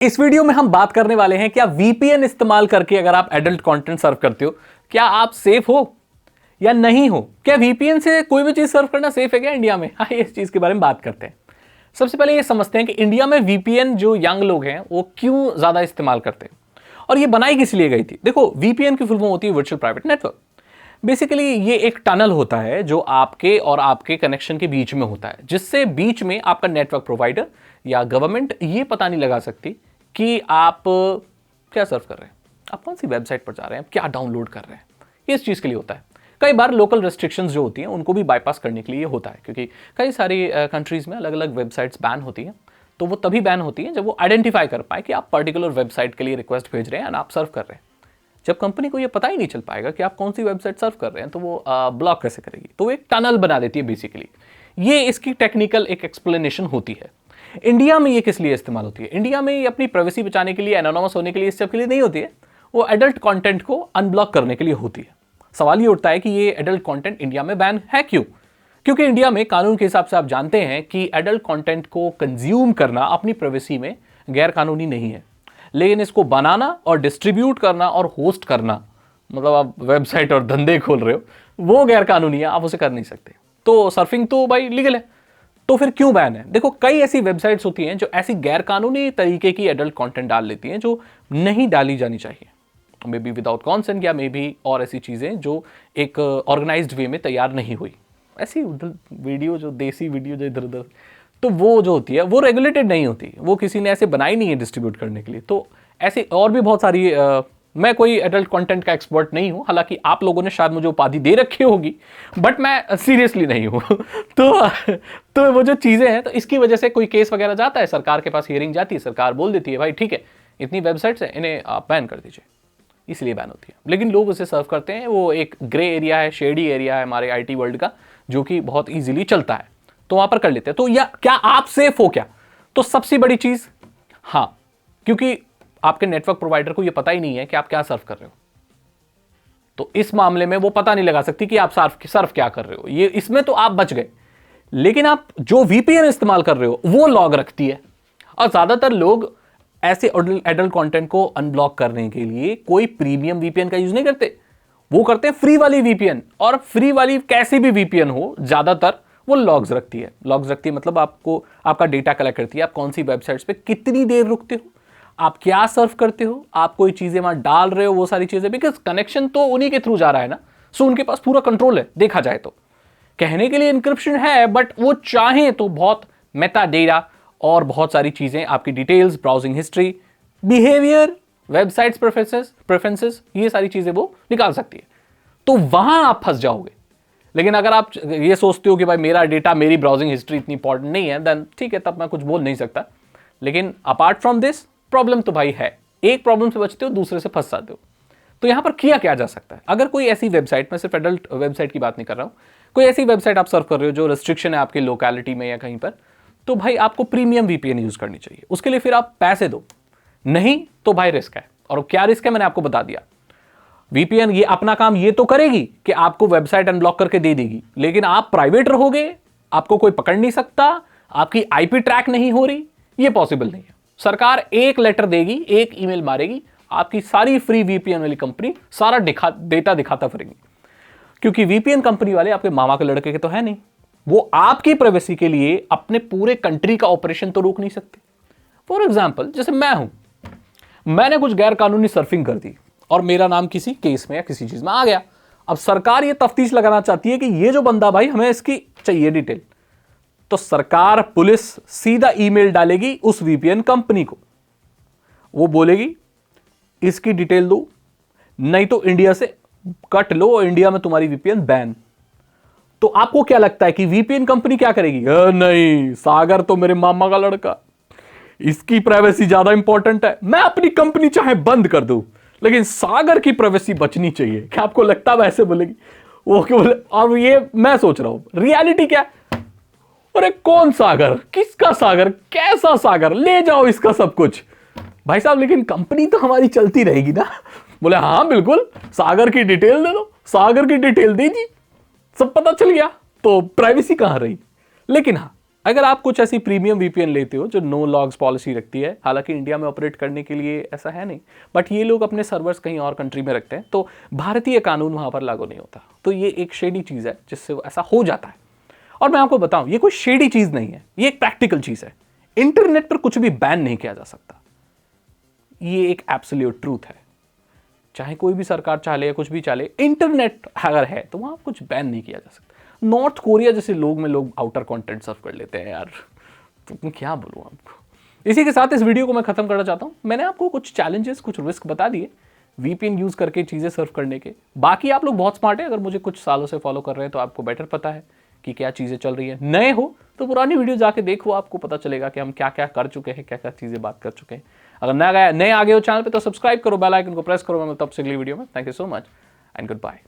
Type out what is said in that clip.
इस वीडियो में हम बात करने वाले हैं क्या वीपीएन इस्तेमाल करके अगर आप एडल्ट कंटेंट सर्व करते हो क्या आप सेफ हो या नहीं हो। क्या वीपीएन से कोई भी चीज सर्व करना सेफ है क्या इंडिया में? हाँ, इस चीज के बारे में बात करते हैं। सबसे पहले ये समझते हैं कि इंडिया में वीपीएन जो यंग लोग हैं वो क्यों ज्यादा इस्तेमाल करते हैं और ये बनाई किस लिए गई थी। देखो, वीपीएन की फुल फॉर्म होती है वर्चुअल प्राइवेट नेटवर्क। बेसिकली ये एक टनल होता है जो आपके और आपके कनेक्शन के बीच में होता है, जिससे बीच में आपका नेटवर्क प्रोवाइडर या गवर्नमेंट ये पता नहीं लगा सकती कि आप क्या सर्व कर रहे हैं, आप कौन सी वेबसाइट पर जा रहे हैं, क्या डाउनलोड कर रहे हैं। ये इस चीज़ के लिए होता है। कई बार लोकल रेस्ट्रिक्शंस जो होती हैं उनको भी बाईपास करने के लिए होता है, क्योंकि कई सारी कंट्रीज़ में अलग अलग वेबसाइट्स बैन होती हैं। तो वो तभी बैन होती हैं जब वो आइडेंटिफाई कर पाए कि आप पर्टिकुलर वेबसाइट के लिए रिक्वेस्ट भेज रहे हैं एंड आप सर्व कर रहे हैं। जब कंपनी को ये पता ही नहीं चल पाएगा कि आप कौन सी वेबसाइट सर्व कर रहे हैं तो वो ब्लॉक कैसे करेगी। तो वो एक टनल बना देती है बेसिकली। ये इसकी टेक्निकल एक एक्सप्लेनेशन होती है। इंडिया में ये किस लिए इस्तेमाल होती है? इंडिया में ये अपनी प्राइवेसी बचाने के लिए, एनोनिमस होने के लिए, इस सब के लिए नहीं होती है। वो एडल्ट कंटेंट को अनब्लॉक करने के लिए होती है। सवाल ये उठता है कि ये एडल्ट कंटेंट इंडिया में बैन है क्यों? क्योंकि इंडिया में कानून के हिसाब से आप जानते हैं कि एडल्ट कंटेंट को कंज्यूम करना अपनी प्राइवेसी में गैर कानूनी नहीं है, लेकिन इसको बनाना और डिस्ट्रीब्यूट करना और होस्ट करना, मतलब आप वेबसाइट और धंधे खोल रहे हो, वो गैर कानूनी है, आप उसे कर नहीं सकते। तो सर्फिंग तो भाई लीगल है, तो फिर क्यों बैन है? देखो, कई ऐसी वेबसाइट्स होती हैं जो ऐसी गैर कानूनी तरीके की एडल्ट कंटेंट डाल लेती हैं जो नहीं डाली जानी चाहिए, मे बी विदाउट कॉन्सेंट या मे बी और ऐसी चीज़ें जो एक ऑर्गेनाइज्ड वे में तैयार नहीं हुई। ऐसी वीडियो जो देसी वीडियो जो इधर उधर, तो वो जो होती है वो रेगुलेटेड नहीं होती, वो किसी ने ऐसे बनाई नहीं है डिस्ट्रीब्यूट करने के लिए। तो ऐसी और भी बहुत सारी मैं कोई एडल्ट कंटेंट का एक्सपर्ट नहीं हूं, हालांकि आप लोगों ने शायद मुझे उपाधि दे रखी होगी, बट मैं सीरियसली नहीं हूं। तो वो जो चीज़ें हैं, तो इसकी वजह से कोई केस वगैरह जाता है, सरकार के पास हियरिंग जाती है, सरकार बोल देती है भाई ठीक है, इतनी वेबसाइट्स हैं, इन्हें आप बैन कर दीजिए, इसलिए बैन होती है। लेकिन लोग उसे सर्व करते हैं। वो एक ग्रे एरिया है, शेडी एरिया है हमारे आईटी वर्ल्ड का, जो कि बहुत ईजिली चलता है, तो वहां पर कर लेते हैं। तो या क्या आप सेफ हो क्या? तो सबसे बड़ी चीज, हाँ, क्योंकि आपके नेटवर्क प्रोवाइडर को यह पता ही नहीं है कि आप क्या सर्व कर रहे हो, तो इस मामले में वो पता नहीं लगा सकती कि आप सर्व क्या कर रहे हो। ये इसमें तो आप बच गए, लेकिन आप जो वीपीएन इस्तेमाल कर रहे हो वो लॉग रखती है। और ज्यादातर लोग ऐसे एडल्ट कंटेंट को अनब्लॉक करने के लिए कोई प्रीमियम वीपीएन का यूज नहीं करते, वो करते हैं फ्री वाली वीपीएन। और फ्री वाली कैसी भी वीपीएन हो, ज्यादातर वो लॉग्स रखती है। लॉग्स रखती है मतलब आपको आपका डेटा कलेक्ट करती है, आप कौन सी वेबसाइट्स पे कितनी देर रुकते हो, आप क्या सर्व करते हो, आप कोई चीजें वहां डाल रहे हो, वो सारी चीजें। बिकॉज कनेक्शन तो उन्हीं के थ्रू जा रहा है ना, सो उनके पास पूरा कंट्रोल है। देखा जाए तो कहने के लिए इंक्रिप्शन है, बट वो चाहें तो बहुत मेटा डेटा और बहुत सारी चीजें, आपकी details, browsing history, behaviour, websites preferences, ये सारी चीजें वो निकाल सकती है। तो वहां आप फंस जाओगे। लेकिन अगर आप ये सोचते हो कि भाई मेरा डेटा, मेरी ब्राउजिंग हिस्ट्री इतनी इंपॉर्टेंट नहीं है, देन ठीक है, तब मैं कुछ बोल नहीं सकता। लेकिन अपार्ट फ्रॉम दिस प्रॉब्लम तो भाई है, एक प्रॉब्लम से बचते हो, दूसरे से फंस जाते हो। तो यहां पर किया क्या जा सकता है? अगर कोई ऐसी वेबसाइट, मैं सिर्फ एडल्ट वेबसाइट की बात नहीं कर रहा हूं, कोई ऐसी वेबसाइट आप सर्व कर रहे हो जो रिस्ट्रिक्शन है आपके लोकेलिटी में या कहीं पर, तो भाई आपको प्रीमियम वीपीएन यूज करनी चाहिए। उसके लिए फिर आप पैसे दो, नहीं तो भाई रिस्क है। और क्या रिस्क है मैंने आपको बता दिया। वीपीएन ये अपना काम ये तो करेगी कि आपको वेबसाइट अनब्लॉक करके दे देगी, लेकिन आप प्राइवेट रहोगे, आपको कोई पकड़ नहीं सकता, आपकी आईपी ट्रैक नहीं हो रही, ये पॉसिबल नहीं है। सरकार एक लेटर देगी, एक ईमेल मारेगी, आपकी सारी फ्री वीपीएन वाली कंपनी सारा डेटा दिखाता फिरेंगी। क्योंकि वीपीएन कंपनी वाले आपके मामा के लड़के के तो है नहीं, वो आपकी प्राइवेसी के लिए अपने पूरे कंट्री का ऑपरेशन तो रोक नहीं सकते। फॉर एग्जाम्पल, जैसे मैं हूं, मैंने कुछ गैर कानूनी सर्फिंग कर दी और मेरा नाम किसी केस में या किसी चीज में आ गया। अब सरकार ये तफ्तीश लगाना चाहती है कि ये जो बंदा, भाई हमें इसकी चाहिए डिटेल, तो सरकार, पुलिस सीधा ईमेल डालेगी उस वीपीएन कंपनी को, वो बोलेगी इसकी डिटेल दो, नहीं तो इंडिया से कट लो, इंडिया में तुम्हारी वीपीएन बैन। तो आपको क्या लगता है कि वीपीएन कंपनी क्या करेगी? नहीं, सागर तो मेरे मामा का लड़का, इसकी प्राइवेसी ज्यादा इंपॉर्टेंट है, मैं अपनी कंपनी चाहे बंद कर दूं, लेकिन सागर की प्राइवेसी बचनी चाहिए। क्या आपको लगता है वैसे बोलेगी? वो क्यों बोले? और ये मैं सोच रहा हूं रियलिटी क्या? अरे कौन सागर, किसका सागर, कैसा सागर, ले जाओ इसका सब कुछ भाई साहब, लेकिन कंपनी तो हमारी चलती रहेगी ना। बोले हाँ बिल्कुल, सागर की डिटेल दे दो, सागर की डिटेल दीजिए, सब पता चल गया, तो प्राइवेसी कहां रही। लेकिन हाँ, अगर आप कुछ ऐसी प्रीमियम वीपीएन लेते हो जो नो लॉग्स पॉलिसी रखती है, हालांकि इंडिया में ऑपरेट करने के लिए ऐसा है नहीं, बट ये लोग अपने सर्वर्स कहीं और कंट्री में रखते हैं, तो भारतीय कानून वहां पर लागू नहीं होता। तो ये एक शेडी चीज है जिससे ऐसा हो जाता है। और मैं आपको बताऊं, ये कोई शेडी चीज नहीं है, ये एक प्रैक्टिकल चीज है। इंटरनेट पर कुछ भी बैन नहीं किया जा सकता, ये एक एब्सोल्यूट ट्रूथ है। चाहे कोई भी सरकार चाहे या कुछ भी चाहे, इंटरनेट अगर है तो वहां कुछ बैन नहीं किया जा सकता। नॉर्थ कोरिया जैसे लोग में लोग आउटर कंटेंट सर्व कर लेते हैं यार, तो मैं क्या बोलूं आपको। इसी के साथ इस वीडियो को मैं खत्म करना चाहता हूं। मैंने आपको कुछ चैलेंजेस, कुछ रिस्क बता दिए वीपीएन यूज करके चीजें सर्व करने के। बाकी आप लोग बहुत स्मार्ट है, अगर मुझे कुछ सालों से फॉलो कर रहे हैं तो आपको बेटर पता है कि क्या चीजें चल रही है। नए हो तो पुरानी वीडियो जाके देखो, आपको पता चलेगा कि हम क्या क्या कर चुके हैं, क्या क्या चीजें बात कर चुके हैं। अगर नए आ गए हो चैनल पे तो सब्सक्राइब करो, बेल आइकन को प्रेस करो। मैं तब से अगली वीडियो में। Thank you so much and good bye.